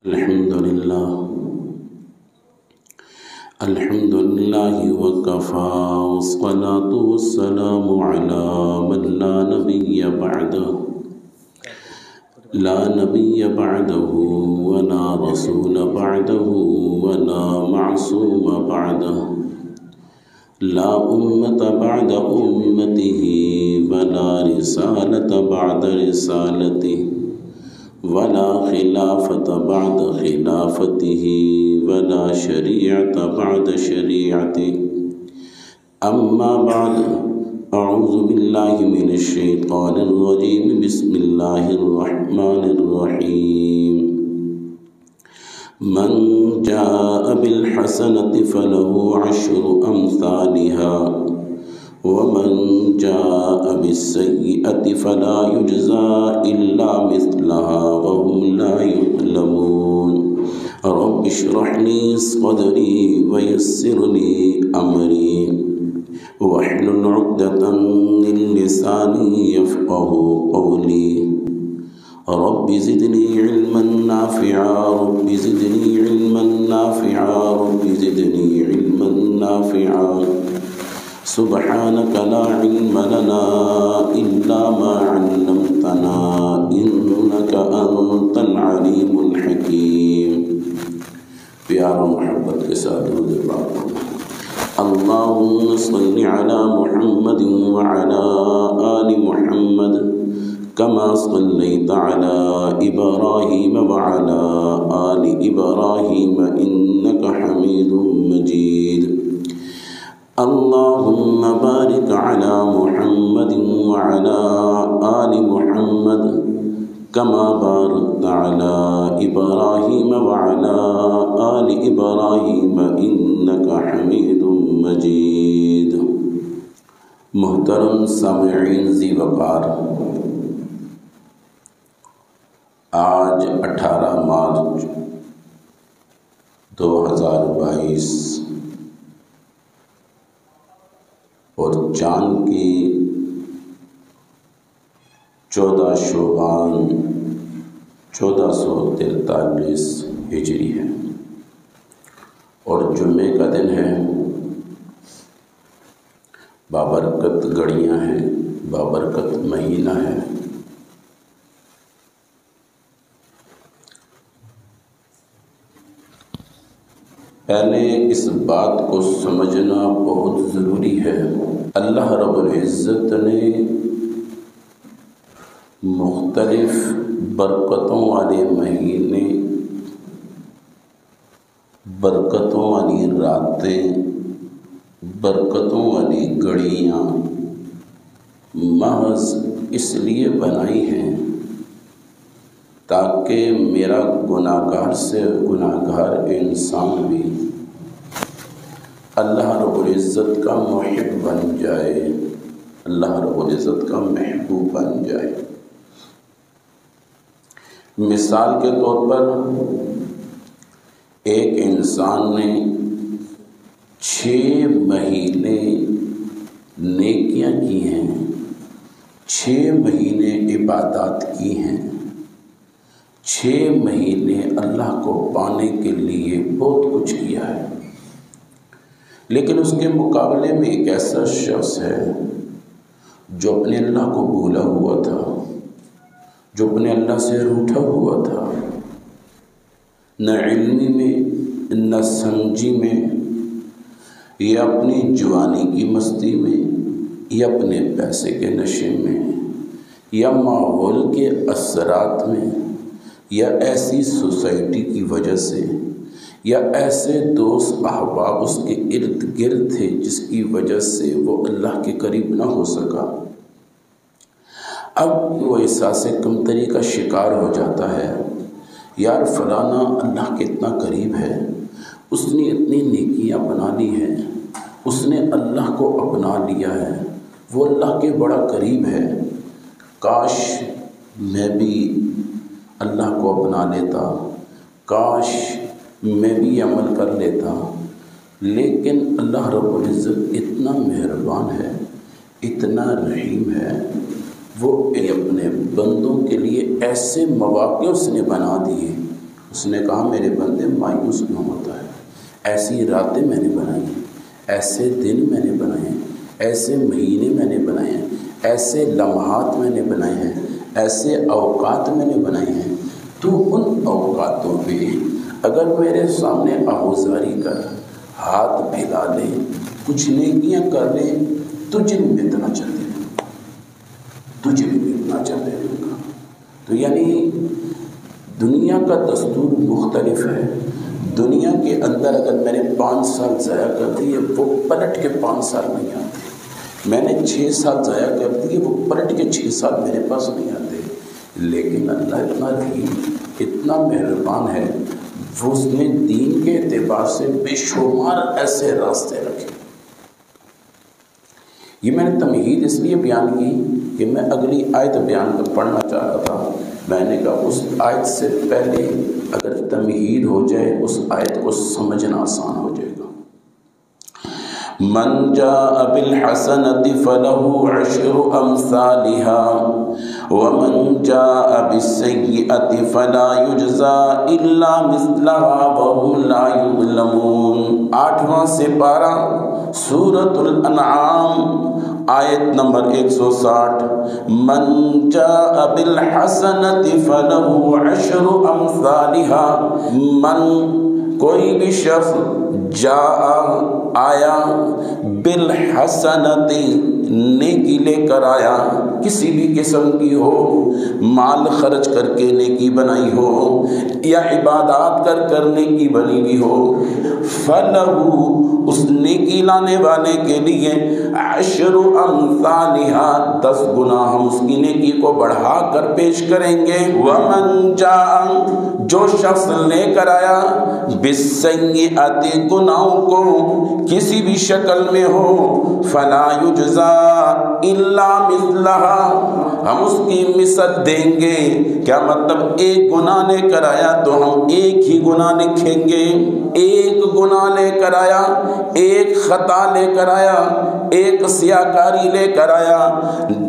الحمد لله وكفى والصلاة والسلام على من لا نبي بعده ولا رسول بعده ولا معصوم بعده لا أمة بعد أمته ولا رسالة بعد رسالته ولا خلافة بعد خلافته ولا شريعة بعد شريعته أما بعد أعوذ بالله من الشيطان الرجيم بسم الله الرحمن الرحيم من جاء بالحسنة فله عشر أمثالها ومن جاء بالسيئة فلا يجزى إلا مثلها وهم لا يظلمون رب اشرح لي صدري ويسر لي أمري واحلل عقدة من لساني يفقه قولي رب زدني علما نافعا رب زدني علما نافعا رب زدني علما نافعا سبحانك لا علم لنا إلا ما علمتنا إنك أنت العليم الحكيم. پیار و محبت کے ساتھ درود پاک اللهم صل على محمد وعلى آل محمد كما صليت على إبراهيم وعلى آل إبراهيم إنك حميد مجيد. اللهم بارك على محمد وعلى آل محمد كما باركت على إبراهيم وعلى آل إبراهيم إنك حميد مجيد. محترم سامعین ذی وقار، آج 18 مارچ 2022 اور چاند کی 14 شعبان 1443 ہجری ہے اور جمعے کا دن ہے. بابرکت گھڑیاں ہیں، بابرکت مہینہ ہے. پہلے اس بات کو سمجھنا بہت ضروری ہے، اللہ رب العزت نے مختلف برکتوں والے مہینے، برکتوں والی راتیں، برکتوں والی گھڑیاں محض اس لیے بنائی ہیں تاکہ میرا گناہگار سے گناہگار انسان بھی اللہ رب العزت کا محب بن جائے، اللہ رب العزت کا محبوب بن جائے. مثال کے طور پر ایک انسان نے 6 مہینے نیکیاں کی ہیں، 6 مہینے عبادات کی ہیں، 6 مہینے اللہ کو پانے کے لیے بہت کچھ کیا ہے، لیکن اس کے مقابلے میں ایک ایسا شخص ہے جو اپنے اللہ کو بھولا ہوا تھا، جو اپنے اللہ سے روٹھا ہوا تھا، نہ علمی میں نہ سمجھی میں، یا اپنی جوانی کی مستی میں، یا اپنے پیسے کے نشے میں، یا ماحول کے اثرات میں، یا ایسی سوسائٹی کی وجہ سے، یا ایسے دوست احباب اس کے ارد گرد تھے جس کی وجہ سے وہ اللہ کے قریب نہ ہو سکا. اب وہ احساس کمتری کا شکار ہو جاتا ہے، یار فلانا اللہ کے اتنا قریب ہے، اس نے اتنی نیکیاں بنا لی ہیں، اس نے اللہ کو اپنا لیا ہے، وہ اللہ کے بڑا قریب ہے، کاش میں بھی اللہ کو اپنا لیتا، کاش میں بھی عمل کر لیتا. لیکن اللہ رب العزت اتنا مہربان ہے، اتنا رحیم ہے، وہ اپنے بندوں کے لیے ایسے مواقع اس نے بنا دیے اس نے کہا میرے بندے مایوس کیوں ہوتا ہے؟ ایسی راتیں میں نے بنائی ہیں، ایسے دن میں نے بنائے ہیں، ایسے مہینے میں نے بنائے ہیں، ایسے لمحات میں نے بنائے ہیں، ایسے اوقات میں نے بنائے ہیں، تو ان اوقاتوں پہ اگر میرے سامنے آہوزاری کر ہاتھ پھیلا لے، کچھ نیکیاں کر لے، تجھے بھی اتنا چل دے دوں گا، تجھے بھی اتنا چل دے دوں گا۔ تو یعنی دنیا کا دستور مختلف ہے۔ دنیا کے اندر اگر میں نے 5 سال ضائع کر دیے، وہ پلٹ کے 5 سال نہیں آتے۔ میں نے 6 سال ضائع کر دیے، وہ پلٹ کے 6 سال میرے پاس نہیں آتے۔ لیکن اللہ اتنا رحیم، اتنا مہربان ہے، وہ اس نے دین کے اعتبار سے بے شمار ایسے راستے رکھے۔ یہ میں نے تمہید اس لیے بیان کی کہ میں اگلی آیت بیان کر پڑھنا چاہتا تھا۔ میں نے کہا اس آیت سے پہلے اگر تمہید ہو جائے، اس آیت کو سمجھنا آسان ہو جائے گا۔ من جاء بالحسنة فله 10 أمثالها ومن جاء بالسيئة فلا يجزى إلا مثلها وهم لا يظلمون۔ 8واں سپارہ سورۃ الانعام آیت نمبر 160۔ من جاء بالحسنة فله 10 أمثالها۔ من کوئی بھی شخص جاء آیا، بالحسنت نیکی لے کر آیا، کسی بھی قسم کی ہو، مال خرچ کر کے نیکی بنائی ہو یا عبادات کر نیکی بنی ہوئی ہو، فَلَهُ اس نیکی لانے والے کے لیے 10 أمثالها 10 گنا ہم اس کی نیکی کو بڑھا کر پیش کریں گے۔ وَمَنْ جَاءَ جو شخص لے کر آیا، بالسیئۃ گناہوں کو کسی بھی شکل میں ہو، فلا یجزا الا مثلها ہم اس کی مثل دیں گے۔ کیا مطلب؟ ایک گناہ لے کر آیا تو ہم ایک ہی گناہ لکھیں گے۔ ایک گناہ لے کر آیا، ایک خطا لے کر آیا، ایک سیاکاری لے کر آیا،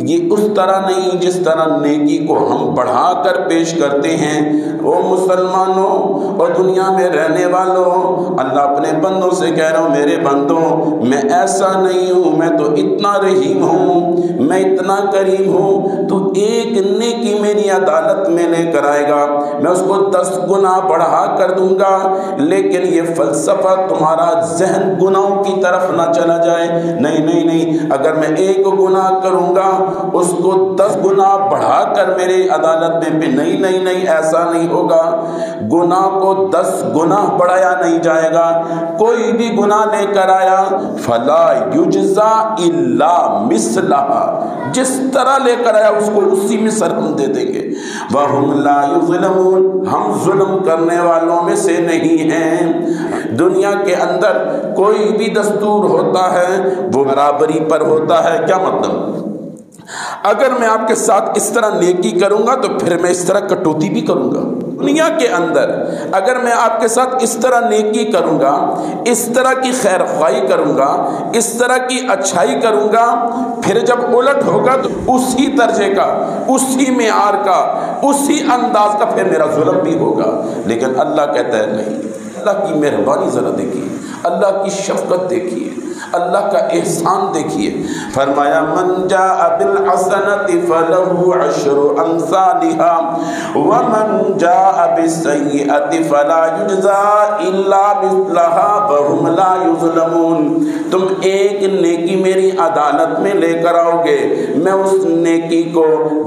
یہ اس طرح نہیں جس طرح نیکی کو ہم بڑھا کر پیش کرتے ہیں۔ او مسلمانوں اور دنیا میں رہنے والوں، اللہ اپنے بندوں سے کہہ رہا ہوں، میرے بندوں میں ایسا نہیں ہوں، میں تو اتنا رحیم ہوں، میں اتنا کریم ہوں، تو ایک نیکی میری عدالت میں لے کر آئے گا، میں اس کو 10 گنا بڑھا کر دوں گا۔ لیکن یہ فلسفہ تمہارا ذہن گناہوں کی طرف نہ چلا جائے، نہیں نہیں نہیں، اگر میں ایک گناہ کروں گا اس کو 10 گنا بڑھا کر میرے عدالت میں نہیں نہیں نہیں، ایسا نہیں ہوگا۔ گناہ کو 10 گنا بڑھایا نہیں جائے گا۔ کوئی بھی گناہ لے کر آیا، فلا یجزا الا مثلها جس طرح لے کر آیا اس کو اسی مثل ہم دے دیں گے۔ وہم لا یظلمون ہم ظلم کرنے والوں میں سے نہیں ہیں۔ دنیا کے اندر کوئی بھی دستور ہوتا ہے وہ برابری پر ہوتا ہے۔ کیا مطلب؟ اگر میں آپ کے ساتھ اس طرح نیکی کروں گا تو پھر میں اس طرح کٹوتی بھی کروں گا۔ دنیا کے اندر اگر میں آپ کے ساتھ اس طرح نیکی کروں گا، اس طرح کی خیر خواہی کروں گا، اس طرح کی اچھائی کروں گا، پھر جب الٹ ہوگا تو اسی درجے کا، اسی معیار کا، اسی انداز کا پھر میرا ظلم بھی ہوگا۔ لیکن اللہ کہتا ہے نہیں۔ اللہ کی مہربانی ذرا دیکھیے، اللہ کی شفقت دیکھیے، اللہ کا احسان دیکھیے۔ فرمایا من جاء بالحسنۃ فله 10 أمثالها ومن جاء بالسیئۃ فلا یجزا الا مثلها وهم لا یظلمون۔ تم ایک نیکی میری عدالت میں لے کر آؤ گے، میں اس نیکی کو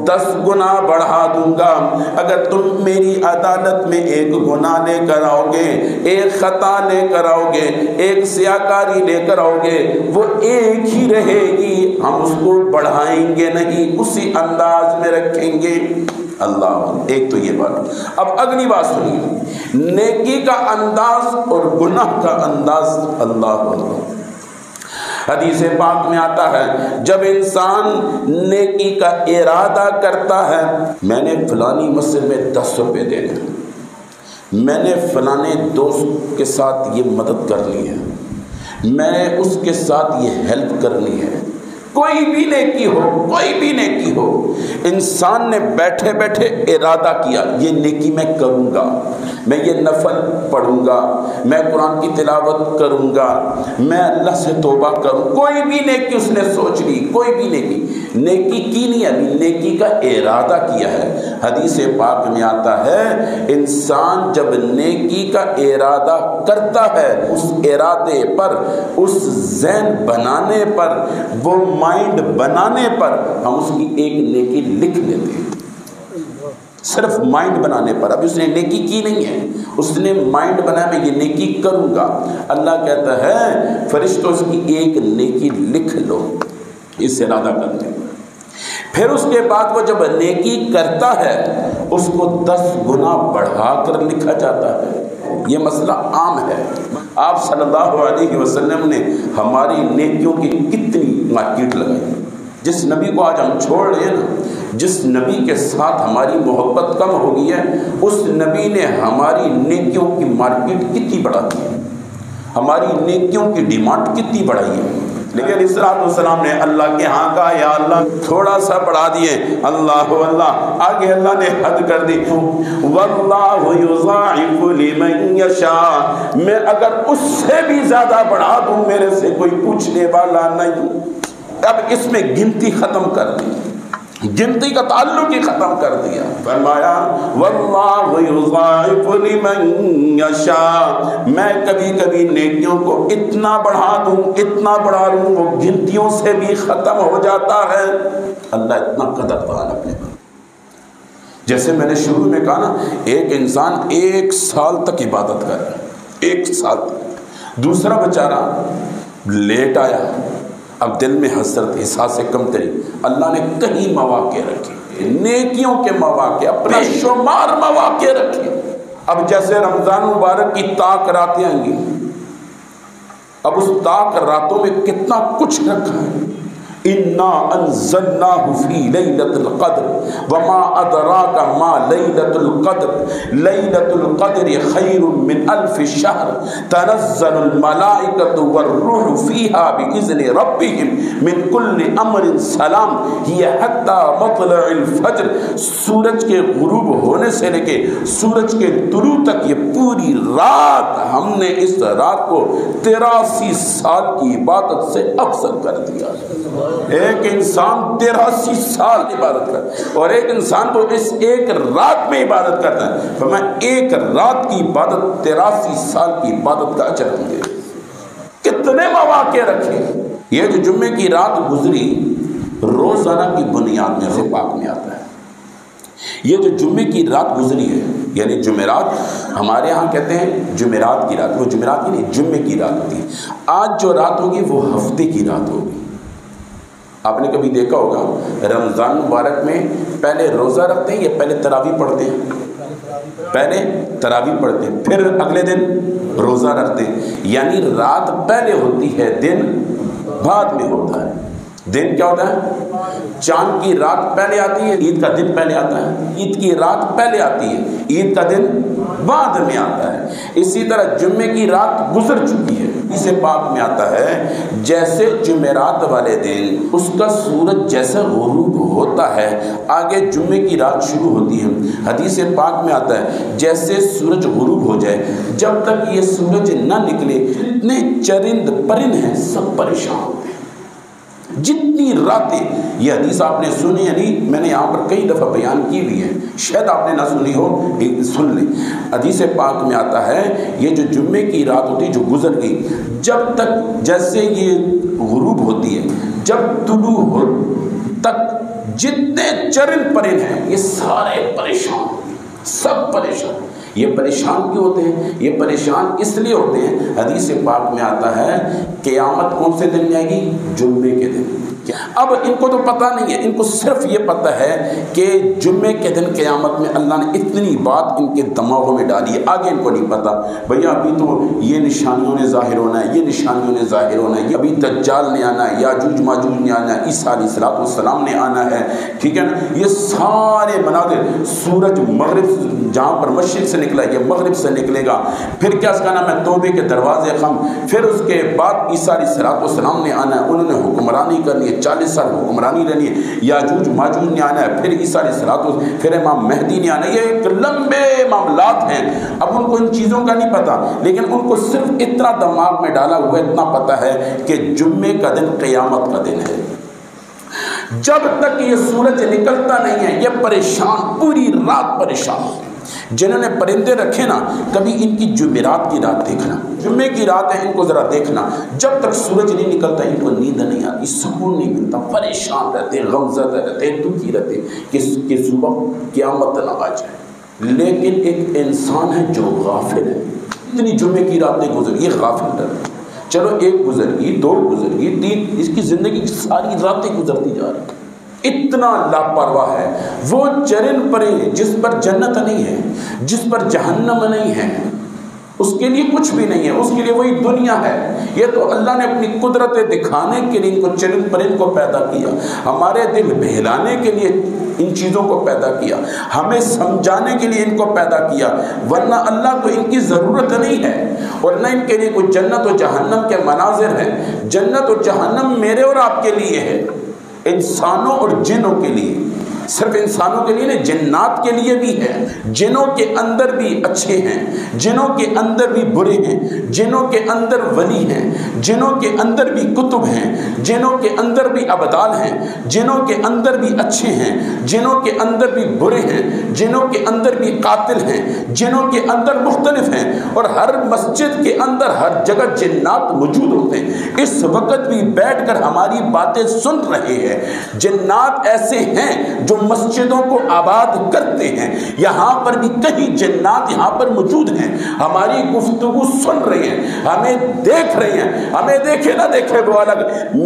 10 گنا بڑھا دوں گا۔ اگر تم میری عدالت میں ایک گناہ لے کر آؤ گے، ایک خطا لے کر آؤ گے، ایک سیاکاری لے کر آؤ گے، وہ ایک ہی رہے گی، ہم اس کو بڑھائیں گے نہیں، اسی انداز میں رکھیں گے۔ اللہ، ایک تو یہ بات۔ اب اگلی بات سنیے، نیکی کا انداز اور گناہ کا انداز۔ اللہ اللہ، حدیث پاک میں آتا ہے جب انسان نیکی کا ارادہ کرتا ہے، میں نے فلانی مسجد میں 10 روپے دینے، میں نے فلانے دوست کے ساتھ یہ مدد کرنی ہے، میں نے اس کے ساتھ یہ ہیلپ کرنی ہے، کوئی بھی نیکی ہو، کوئی بھی نیکی ہو، انسان نے بیٹھے بیٹھے ارادہ کیا یہ نیکی میں کروں گا، میں یہ نفل پڑھوں گا، میں قرآن کی تلاوت کروں گا، میں اللہ سے توبہ کروں، کوئی بھی نیکی اس نے سوچ لی، کوئی بھی نیکی کی نہیں، ابھی نیکی کا ارادہ کیا ہے۔ حدیث پاک میں آتا ہے انسان جب نیکی کا ارادہ کرتا ہے، اس ارادے پر، اس ذہن بنانے پر، وہ مائنڈ بنانے پر ہم اس کی ایک نیکی لکھ لیتے ہیں، صرف مائنڈ بنانے پر۔ اب اس نے نیکی کی نہیں ہے، اس نے مائنڈ بنایا میں یہ نیکی کروں گا، اللہ کہتا ہے فرشتوں اس کی ایک نیکی لکھ لو، اس سے ارادہ کرتے ہیں۔ پھر اس کے بعد وہ جب نیکی کرتا ہے اس کو 10 گنا بڑھا کر لکھا جاتا ہے۔ یہ مسئلہ عام ہے، آپ صلی اللہ علیہ وسلم نے ہماری نیکیوں کی کتنی مارکیٹ لگائی۔ جس نبی کو آج ہم چھوڑ رہے ہیں نا، جس نبی کے ساتھ ہماری محبت کم ہو گئی ہے، اس نبی نے ہماری نیکیوں کی مارکیٹ کتنی بڑھا دی ہے، ہماری نیکیوں کی ڈیمانڈ کتنی بڑھائی ہے۔ لیکن اسلام والسلام نے اللہ کے ہاں کہا یا اللہ تھوڑا سا بڑھا دیے، اللہ آگے اللہ نے حد کر دی، واللہ یضاعف لمن یشاء، میں اگر اس سے بھی زیادہ بڑھا دوں میرے سے کوئی پوچھنے والا نہیں۔ اب اس میں گنتی ختم کر دی، گنتی کا تعلق ہی ختم کر دیا۔ فرمایا واللہ یضاعف لمن یشاء، میں کبھی کبھی نیکیوں کو اتنا بڑھا دوں، اتنا بڑھا دوں وہ گنتیوں سے بھی ختم ہو جاتا ہے۔ اللہ اتنا قدردان اپنے پر۔ جیسے میں نے شروع میں کہا نا، ایک انسان 1 سال تک عبادت کر رہا ہے، 1 سال تک، دوسرا بیچارہ لیٹ آیا، اب دل میں حسرت، احساس کمتری، اللہ نے کئی مواقع رکھے، نیکیوں کے مواقع، اپنے شمار مواقع رکھے۔ اب جیسے رمضان مبارک کی طاق راتیں آئیں گی، اب اس طاق راتوں میں کتنا کچھ رکھا ہے۔ انا انزلناه في ليلة القدر وما ادراك ما ليلة القدر ليلة القدر خير من 1000 شهر تنزل الملائكة والروح فيها بإذن ربهم من كل امر سلام هي حتى مطلع الفجر۔ سورج کے غروب ہونے سے لے کے سورج کے طلوع تک یہ پوری رات ہم نے اس رات کو 83 سال کی عبادت سے افضل کر دیا۔ ایک انسان 83 سال عبادت کرتا ہے اور ایک انسان کو اس ایک رات میں عبادت کرتا ہے، فرمایا ایک رات کی عبادت 83 سال کی عبادت کا اجر دے۔ کتنے مواقع رکھے۔ یہ جو جمعے کی رات گزری روزانہ کی بنیاد میں سے پاک میں آتا ہے۔ یہ جو جمعے کی رات گزری ہے، یعنی جمعرات، ہمارے ہاں کہتے ہیں جمعرات کی رات، وہ جمعرات کی نہیں، جمعے کی رات ہوتی ہے۔ آج جو رات ہوگی وہ ہفتے کی رات ہوگی۔ آپ نے کبھی دیکھا ہوگا رمضان مبارک میں پہلے روزہ رکھتے ہیں یا پہلے تراویح پڑھتے ہیں؟ پہلے تراویح پڑھتے ہیں، پھر اگلے دن روزہ رکھتے ہیں، یعنی رات پہلے ہوتی ہے، دن بعد میں ہوتا ہے۔ دن کیا ہوتا ہے؟ چاند کی رات پہلے آتی ہے، عید کا دن پہلے آتا ہے، عید کی رات پہلے آتی ہے، عید کا دن بعد میں آتا ہے۔ اسی طرح جمعے کی رات گزر چکی ہے، اسے پاک میں آتا ہے جیسے جمعرات والے دن اس کا سورج جیسے غروب ہوتا ہے، آگے جمعے کی رات شروع ہوتی ہے۔ حدیث پاک میں آتا ہے جیسے سورج غروب ہو جائے، جب تک یہ سورج نہ نکلے اتنے چرند پرند ہیں سب پریشان ہوتے ہیں۔ جتنی راتیں، یہ حدیث آپ نے سنی، یعنی میں نے یہاں پر کئی دفعہ بیان کی ہوئی ہے، شاید آپ نے نہ سنی ہو، سن لیں۔ حدیث پاک میں آتا ہے یہ جو جمعے کی رات ہوتی ہے جو گزر گئی، جب تک جیسے یہ غروب ہوتی ہے، جب طلوع ہو تک جتنے چرند پرند ہیں یہ سارے پریشان، سب پریشان۔ یہ پریشان کیوں ہوتے ہیں؟ یہ پریشان اس لیے ہوتے ہیں، حدیث پاک میں آتا ہے قیامت کون سے دن آئے گی؟ جمعے کے دن۔ اب ان کو تو پتہ نہیں ہے، ان کو صرف یہ پتہ ہے کہ جمعے کے دن قیامت میں اللہ نے اتنی بات ان کے دماغوں میں ڈالی ہے، آگے ان کو نہیں پتہ۔ بھیا ابھی تو یہ نشانیوں نے ظاہر ہونا ہے، یہ نشانیوں نے ظاہر ہونا ہے، ابھی دجال نے آنا ہے، یاجوج ماجوج نے آنا ہے، عیسیٰ علیہ السلام نے آنا ہے، ٹھیک ہے نا؟ یہ سارے مناظر، سورج مغرب جہاں پر مشرق سے نکلا یہ مغرب سے نکلے گا، پھر کیا اس کا نام ہے توبے کے دروازے خم، پھر اس کے بعد عیسیٰ علیہ السلام نے آنا ہے، انہوں نے حکمرانی کرنی ہے ہے، 40 سال حکمرانی رہنی ہے، یاجوج ماجوج نے آنا ہے، پھر عیسیٰ علیہ السلام، پھر امام مہدی نے آنا ہے، یہ ایک لمبے معاملات ہیں۔ اب ان کو ان چیزوں کا نہیں پتہ، لیکن ان کو صرف اتنا دماغ میں ڈالا ہوا اتنا پتہ ہے کہ جمعے کا دن قیامت کا دن ہے۔ جب تک یہ سورج نکلتا نہیں ہے یہ پریشان، پوری رات پریشان۔ جنہوں نے پرندے رکھے نا، کبھی ان کی جمعرات کی رات دیکھنا، جمعے کی رات ہے، ان کو ذرا دیکھنا، جب تک سورج نہیں نکلتا ان کو نیند نہیں آتی، سکون نہیں ملتا، پریشان رہتے، غمزدہ رہتے، دکھی رہتے کہ صبح قیامت نہ آ جائے۔ لیکن ایک انسان ہے جو غافل ہے، اتنی جمعے کی راتیں گزری، یہ غافل رہتا، چلو ایک گزر گئی، دو گزر گئی، تین، اس کی زندگی کی ساری راتیں گزرتی جا رہی، اتنا لاپرواہ ہے۔ وہ چرن پرے جس پر جنت نہیں ہے، جس پر جہنم نہیں ہے، اس کے لیے کچھ بھی نہیں ہے، اس کے لیے وہی دنیا ہے۔ یہ تو اللہ نے اپنی قدرتیں دکھانے کے لیے ان کو چرن پرن کو پیدا کیا، ہمارے دل بہلانے کے لیے ان چیزوں کو پیدا کیا، ہمیں سمجھانے کے لیے ان کو پیدا کیا، ورنہ اللہ کو ان کی ضرورت نہیں ہے، اور نہ ان کے لیے کوئی جنت و جہنم کے مناظر ہیں۔ جنت و جہنم میرے اور آپ کے لیے ہے، انسانوں اور جنوں کے لیے، صرف انسانوں کے لیے نہیں، جنات کے لیے بھی ہے۔ جنوں کے اندر بھی اچھے ہیں، جنوں کے اندر بھی برے ہیں، جنوں کے اندر ولی ہیں، جنوں کے اندر بھی کتب ہیں، جنوں کے اندر بھی ابدال ہیں، جنوں کے اندر بھی اچھے ہیں، جنوں کے اندر بھی برے ہیں، جنوں کے اندر بھی قاتل ہیں، جنوں کے اندر مختلف ہیں، اور ہر مسجد کے اندر ہر جگہ جنات موجود ہوتے ہیں۔ اس وقت بھی بیٹھ کر ہماری باتیں سن رہے ہیں۔ جنات ایسے ہیں جو مسجدوں کو آباد کرتے ہیں، یہاں پر بھی کئی جنات یہاں پر موجود ہیں، ہماری گفتگو سن رہے ہیں، ہمیں دیکھ رہے ہیں، ہمیں دیکھے نہ دیکھے وہ الگ،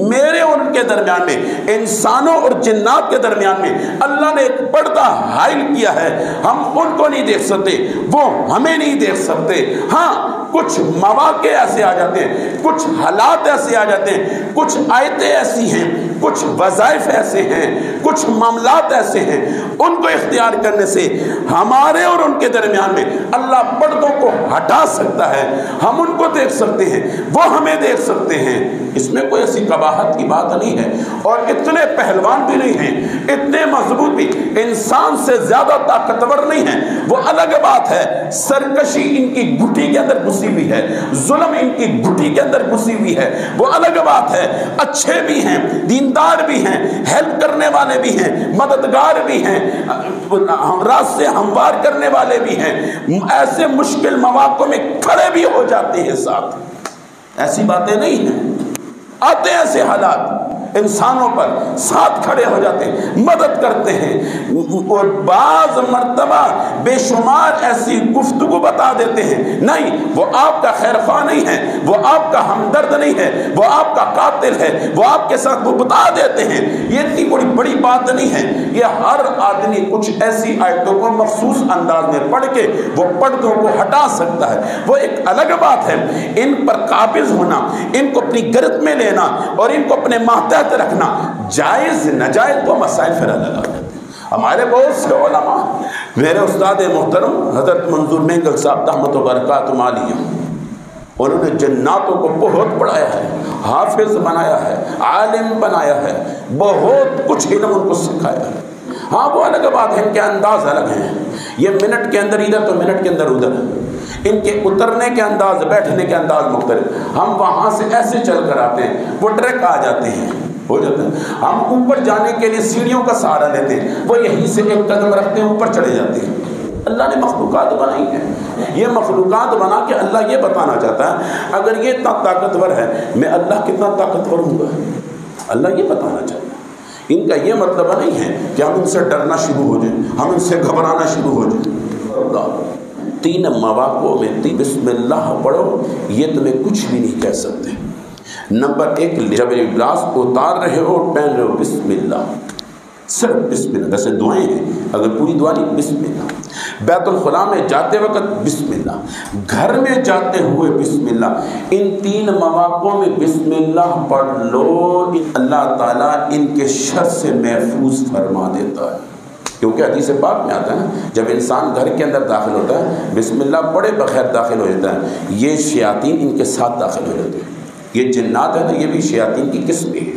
میرے اور ان کے درمیان میں، انسانوں اور جنات کے درمیان میں اللہ نے ایک پردہ حائل کیا ہے۔ ہم ان کو نہیں دیکھ سکتے، وہ ہمیں نہیں دیکھ سکتے۔ ہاں کچھ مواقع ایسے آ جاتے ہیں، کچھ حالات ایسے آ جاتے ہیں، کچھ آیتیں ایسی ہیں، کچھ وظائف ایسے ہیں، کچھ معاملات ایسے ہیں، ان کو اختیار کرنے سے ہمارے اور ان کے درمیان میں اللہ پردوں کو ہٹا سکتا ہے۔ ہم ان کو دیکھ سکتے ہیں، وہ ہمیں دیکھ سکتے ہیں، اس میں کوئی ایسی قباحت کی بات نہیں ہے۔ اور اتنے پہلوان بھی نہیں ہیں، اتنے مضبوط بھی، انسان سے زیادہ طاقتور نہیں ہیں، وہ الگ بات ہے۔ سرکشی ان کی گھٹی کے اندر گھسی ہوئی ہے، ظلم ان کی گھٹی کے اندر گھسی ہوئی ہے، وہ الگ بات ہے۔ اچھے بھی ہیں، دیندار بھی ہیں، ہیلپ کرنے والے بھی ہیں، مددگار بھی ہیں، راز سے ہموار کرنے والے بھی ہیں، ایسے مشکل مواقع میں کھڑے بھی ہو جاتے ہیں ساتھ۔ ایسی باتیں نہیں ہیں، آتے ہیں ایسے حالات انسانوں پر، ساتھ کھڑے ہو جاتے ہیں، مدد کرتے ہیں، اور بعض مرتبہ بے شمار ایسی گفتگو بتا دیتے ہیں، نہیں وہ آپ کا خیر خواہ نہیں ہے، وہ آپ کا ہمدرد نہیں ہے، وہ آپ کا قاتل ہے، وہ آپ کے ساتھ وہ بتا دیتے ہیں۔ یہ اتنی بڑی بات نہیں ہے، یہ ہر آدمی کچھ ایسی آیتوں کو مخصوص انداز میں پڑھ کے وہ پردوں کو ہٹا سکتا ہے، وہ ایک الگ بات ہے۔ ان پر قابض ہونا، ان کو اپنی گرفت میں لینا اور ان کو اپنے ماتحت رکھنا، جائز ناجائز وہ مسائل پھر الگ آتے ہیں۔ ہمارے بہت سے علماء، میرے استاد محترم حضرت منظور مینگل صاحب دامت و برکاتہ عالیہ، انہوں نے جناتوں کو بہت پڑھایا ہے، حافظ بنایا ہے، عالم بنایا ہے، بہت کچھ علم ان کو سکھایا ہے۔ ہاں وہ الگ بات ہے، ان کے انداز الگ ہیں، یہ منٹ کے اندر ادھر تو منٹ کے اندر ادھر، ان کے اترنے کے انداز، بیٹھنے کے انداز مختلف۔ ہم وہاں سے ایسے چل کر آتے ہیں، وہ ٹریک آ جاتے ہیں، ہو جاتا ہے۔ ہم اوپر جانے کے لیے سیڑھیوں کا سہارا لیتے ہیں، وہ یہیں سے ایک قدم رکھتے ہیں، اوپر چلے جاتے ہیں۔ اللہ نے مخلوقات بنائی ہیں، یہ مخلوقات بنا کے اللہ یہ بتانا چاہتا ہے اگر یہ اتنا طاقتور ہے، میں اللہ کتنا طاقتور ہوں گا، اللہ یہ بتانا چاہتا ہے۔ ان کا یہ مطلب نہیں ہے کہ ہم ان سے ڈرنا شروع ہو جائیں، ہم ان سے گھبرانا شروع ہو جائیں۔ 3 مواقع میں بسم اللہ پڑھو، یہ تمہیں کچھ بھی نہیں کہہ سکتے۔ نمبر 1، جب لباس اتار رہے ہو پہن رہے ہو، بسم اللہ، صرف بسم اللہ۔ ویسے دعائیں ہیں، اگر پوری دعا نہیں، بسم اللہ۔ بیت الخلاء میں جاتے وقت بسم اللہ، گھر میں جاتے ہوئے بسم اللہ، ان 3 مواقعوں میں بسم اللہ پڑھ لو، اللہ تعالیٰ ان کے شر سے محفوظ فرما دیتا ہے۔ کیونکہ حدیث پاک میں آتا ہے نا، جب انسان گھر کے اندر داخل ہوتا ہے بسم اللہ پڑھے بغیر داخل ہو جاتا ہے، یہ شیاطین ان کے ساتھ داخل ہو جاتے ہیں۔ یہ جنات ہے نا، یہ بھی شیاطین کی قسمیں ہیں،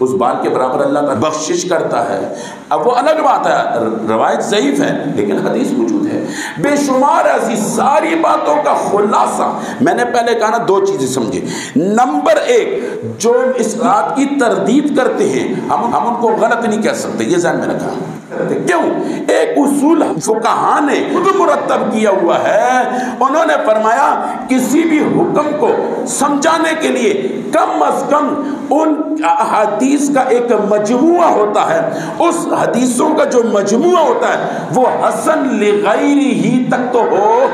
اس بال کے برابر اللہ تعالیٰ بخشش کرتا ہے۔ اب وہ الگ بات ہے، روایت ضعیف ہے لیکن حدیث موجود ہے۔ بے شمار ایسی ساری باتوں کا خلاصہ میں نے پہلے کہا نا، دو چیزیں سمجھے۔ نمبر ایک، جو اس رات کی تردید کرتے ہیں ہم ان کو غلط نہیں کہہ سکتے، یہ ذہن میں رکھا۔ کیوں؟ ایک اصول فقہا نے خود مرتب کیا ہوا ہے، انہوں نے فرمایا کسی بھی حکم کو سمجھانے کے لیے کم از کم ان حدیث کا ایک مجموعہ ہوتا ہے، اس حدیثوں کا جو مجموعہ ہوتا ہے وہ حسن لغیرہ ہی تک تو ہو۔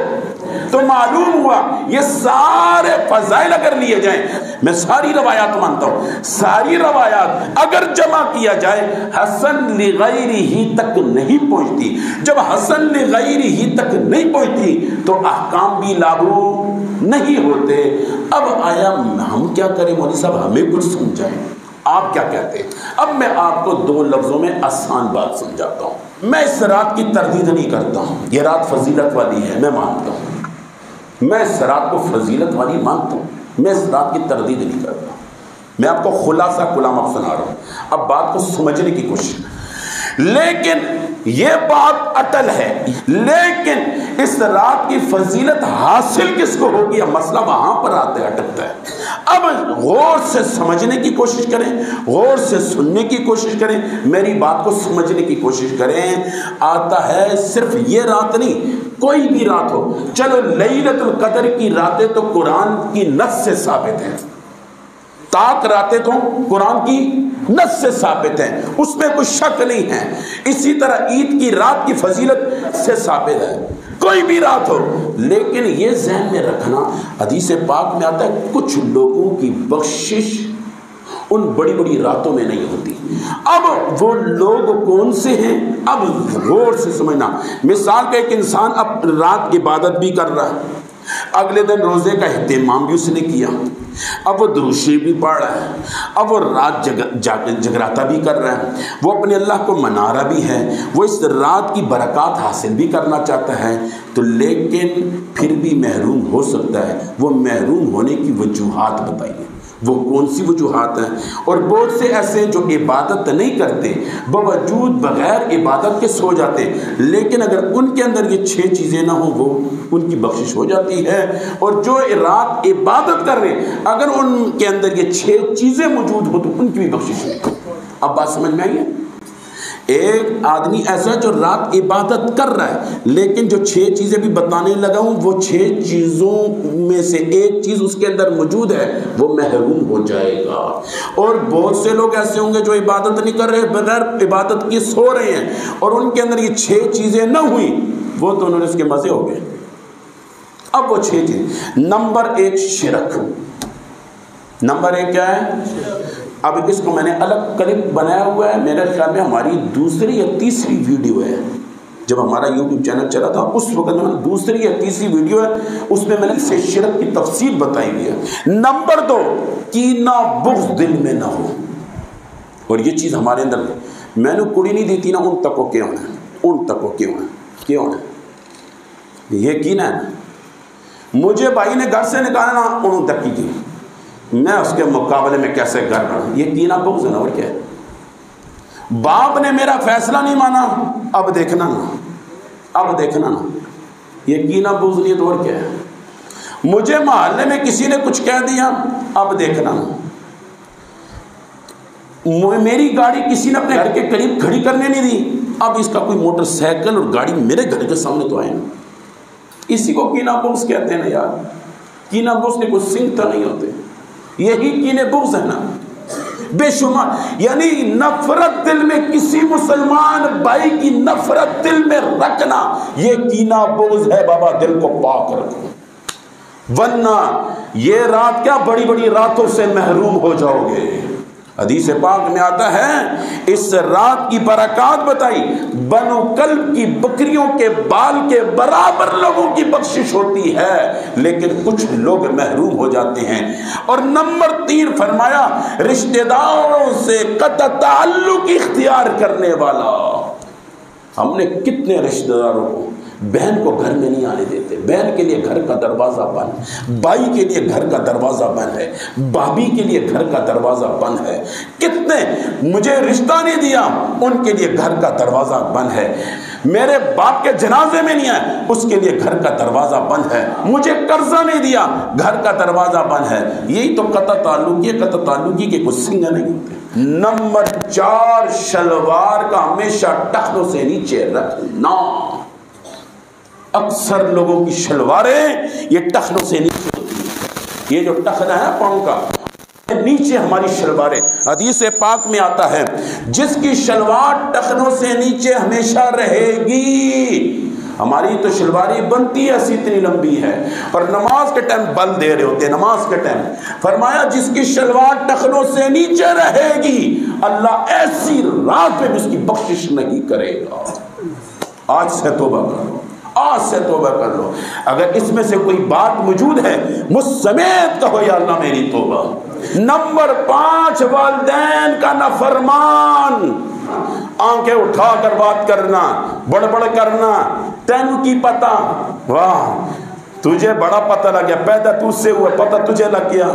تو معلوم ہوا یہ سارے فضائل اگر لیے جائیں، میں ساری روایات مانتا ہوں، ساری روایات اگر جمع کیا جائے حسن لغیرہ ہی تک نہیں پہنچتی۔ جب حسن لغیرہ ہی تک نہیں پہنچتی تو احکام بھی لاگو نہیں ہوتے۔ اب آیا ہم کیا کریں مولوی صاحب، ہمیں کچھ سمجھائیں، آپ کیا کہتے ہیں؟ اب میں آپ کو دو لفظوں میں آسان بات سمجھاتا ہوں۔ میں اس رات کی تردید نہیں کرتا ہوں، یہ رات فضیلت والی ہے، میں مانتا ہوں، میں اس رات کو فضیلت والی مانتا ہوں، میں اس رات کی تردید نہیں کرتا۔ میں آپ کو خلاصہ کلام اب سنا رہا ہوں، اب بات کو سمجھنے کی کوشش۔ لیکن یہ بات اٹل ہے، لیکن اس رات کی فضیلت حاصل کس کو ہوگی؟ اب مسئلہ وہاں پر آتے اٹکتا ہے۔ اب غور سے سمجھنے کی کوشش کریں، غور سے سننے کی کوشش کریں، میری بات کو سمجھنے کی کوشش کریں۔ آتا ہے صرف یہ رات نہیں، کوئی بھی رات ہو، چلو لیلۃ القدر کی راتیں تو قرآن کی نص سے ثابت ہیں، تاک راتیں تو قرآن کی نص سے ثابت ہیں، اس میں کوئی شک نہیں ہے۔ اسی طرح عید کی رات کی فضیلت سے ثابت ہے، کوئی بھی رات ہو۔ لیکن یہ ذہن میں رکھنا، حدیث پاک میں آتا ہے کچھ لوگوں کی بخشش ان بڑی بڑی راتوں میں نہیں ہوتی۔ اب وہ لوگ کون سے ہیں؟ اب غور سے سمجھنا۔ مثال کا ایک انسان اب رات عبادت بھی کر رہا ہے، اگلے دن روزے کا اہتمام بھی اس نے کیا، اب وہ درود شریف بھی پڑھ رہا ہے، اب وہ رات جگراتا بھی کر رہا ہے، وہ اپنے اللہ کو منا رہا بھی ہے، وہ اس رات کی برکات حاصل بھی کرنا چاہتا ہے، تو لیکن پھر بھی محروم ہو سکتا ہے۔ وہ محروم ہونے کی وجوہات بتائیے، وہ کون سی وجوہات ہیں؟ اور بہت سے ایسے جو عبادت نہیں کرتے، باوجود بغیر عبادت کے سو جاتے، لیکن اگر ان کے اندر یہ 6 چیزیں نہ ہوں وہ ان کی بخشش ہو جاتی ہے۔ اور جو رات عبادت کر رہے ہیں اگر ان کے اندر یہ 6 چیزیں موجود ہو تو ان کی بھی بخشش ہے۔ اب بات سمجھ میں آئی ہے؟ ایک آدمی ایسا جو رات عبادت کر رہا ہے لیکن جو 6 چیزیں بھی بتانے لگا ہوں وہ 6 چیزوں میں سے ایک چیز اس کے اندر موجود ہے، وہ محروم ہو جائے گا۔ اور بہت سے لوگ ایسے ہوں گے جو عبادت نہیں کر رہے، بغیر عبادت کی سو رہے ہیں، اور ان کے اندر یہ 6 چیزیں نہ ہوئی، وہ تو انہوں نے اس کے مزے ہو گئے۔ اب وہ 6 چیز، نمبر 1 شرک۔ نمبر 1 کیا ہے؟ اب اس کو میں نے الگ کلپ بنایا ہوا ہے، میرے خیال میں ہماری دوسری یا تیسری ویڈیو ہے، جب ہمارا یوٹیوب چینل چلا تھا اس وقت میں دوسری یا تیسری ویڈیو ہے، اس میں نے اسے شرک کی تفصیل بتائی ہوئی ہے۔ نمبر 2، کینہ بغض دل میں نہ ہو، اور یہ چیز ہمارے اندر میں نے کڑی نہیں دیتی نا، ان تک کو کیوں ہے، ان تک کو کیوں ہے، یہ کینہ ہے۔ مجھے بھائی نے گھر سے نکالنا، ان تک کی میں اس کے مقابلے میں کیسے گھر بڑھا، یہ کینہ بغض ہے نا، اور کیا ہے؟ باپ نے میرا فیصلہ نہیں مانا، اب دیکھنا نا، یہ کینہ بغض نہیں تو اور کیا ہے؟ مجھے محلے میں کسی نے کچھ کہہ دیا، اب دیکھنا نا، میری گاڑی کسی نے اپنے گھر کے قریب کھڑی کرنے نہیں دی، اب اس کا کوئی موٹر سائیکل اور گاڑی میرے گھر کے سامنے تو آئے نا، اسی کو کینہ بغض کہتے ہیں نا یار۔ کینہ بغض کے کوئی سنگ تو نہیں ہوتے، یہی کینہ بغض ہے نا، بے شمار، یعنی نفرت دل میں، کسی مسلمان بھائی کی نفرت دل میں رکھنا، یہ کینہ بغض ہے۔ بابا دل کو پاک رکھو، ورنہ یہ رات کیا بڑی بڑی راتوں سے محروم ہو جاؤ گے۔ حدیث پاک میں آتا ہے اس رات کی برکات بتائی، بنو کلب کی بکریوں کے بال کے برابر لوگوں کی بخشش ہوتی ہے، لیکن کچھ لوگ محروم ہو جاتے ہیں۔ اور نمبر 3 فرمایا رشتہ داروں سے قطع تعلق اختیار کرنے والا۔ ہم نے کتنے رشتہ داروں کو بہن کو گھر میں نہیں آنے دیتے، بہن کے لیے گھر کا دروازہ بند، بھائی کے لیے گھر کا دروازہ بند ہے، بھابھی کے لیے گھر کا دروازہ بند ہے، کتنے مجھے رشتہ نہیں دیا ان کے لیے گھر کا دروازہ بند ہے، میرے باپ کے جنازے میں نہیں آئے اس کے لیے گھر کا دروازہ بند ہے، مجھے قرضہ نہیں دیا گھر کا دروازہ بند ہے۔ یہی تو قطع تعلقی، قطع تعلقی کے کچھ سنگ نہیں ہوتے۔ نمبر 4، شلوار کا ہمیشہ ٹخنوں سے نیچے رکھنا۔ اکثر لوگوں کی شلواریں یہ ٹخنوں سے نیچے ہوتی ہیں، یہ جو ٹخنا ہے پاؤں کا نیچے ہماری شلواریں، حدیث پاک میں آتا ہے جس کی شلوار ٹخنوں سے نیچے ہمیشہ رہے گی۔ ہماری تو شلواری بنتی ہے ایسی اتنی لمبی ہے، اور نماز کے ٹائم بل دے رہے ہوتے ہیں، نماز کے ٹائم فرمایا جس کی شلوار ٹخنوں سے نیچے رہے گی اللہ ایسی رات میں بھی اس کی بخشش نہیں کرے گا۔ آج سے توبہ کر لو، آج سے توبہ کر لو، اگر اس میں سے کوئی بات موجود ہے مجھ سمیت کہو یا اللہ میری توبہ۔ نمبر 5، والدین کا نافرمان، آنکھیں اٹھا کر بات کرنا، بڑبڑ کرنا، تینوں کی پتہ، واہ تجھے بڑا پتہ لگ گیا، پیدا تجھ سے ہوا پتہ تجھے لگ گیا،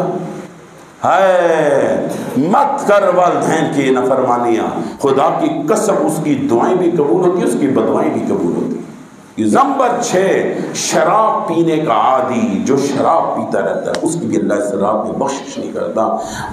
ہے مت کر والدین کی نافرمانیاں، خدا کی قسم اس کی دعائیں بھی قبول ہوتی ہیں، اس کی بدعائیں بھی قبول ہوتی ہیں۔ نمبر 6، شراب پینے کا عادی، جو شراب پیتا رہتا ہے اس کی بھی اللہ اس رات میں بخشش نہیں کرتا۔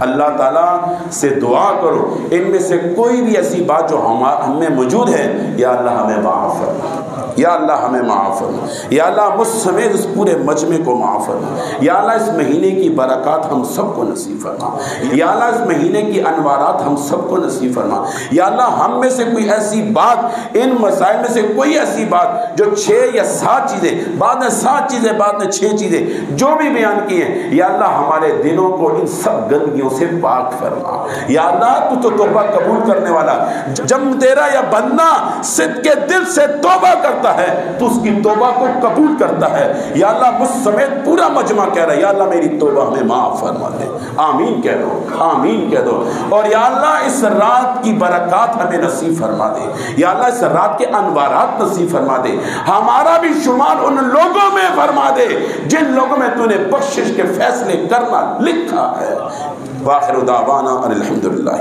اللہ تعالیٰ سے دعا کرو ان میں سے کوئی بھی ایسی بات جو ہم میں موجود ہے یا اللہ ہمیں معاف فرما، یا اللہ ہمیں معاف فرما، یا اللہ مجھ سمیت اس پورے مجمع کو معاف فرما، یا اللہ اس مہینے کی برکات ہم سب کو نصیب فرما، یا اللہ اس مہینے کی انوارات ہم سب کو نصیب فرما، یا اللہ ہم میں سے کوئی ایسی بات، ان مسائل میں سے کوئی ایسی بات جو 6 یا 7 چیزیں، بعد میں 7 چیزیں، بعد میں 6 چیزیں جو بھی بیان کی ہیں، یا اللہ ہمارے دلوں کو ان سب گندگیوں سے پاک فرما۔ یا اللہ تو توبہ قبول کرنے والا، جب تیرا یا بندہ صدق کے دل سے توبہ کرتا ہے تو اس کی توبہ کو قبول کرتا ہے۔ یا اللہ مجھ سمیت پورا مجمع کہہ رہا ہے یا اللہ میری توبہ ہمیں معاف فرما دے، آمین کہہ دو، آمین کہہ دو۔ اور یا اللہ اس رات کی برکات ہمیں نصیب فرما دے، یا اللہ اس رات کے انوارات نصیب فرما دے، ہمارا بھی شمار ان لوگوں میں فرما دے جن لوگوں میں تو نے بخشش کے فیصلے کرنا لکھا ہے۔ وآخر دعوانا الحمدللہ۔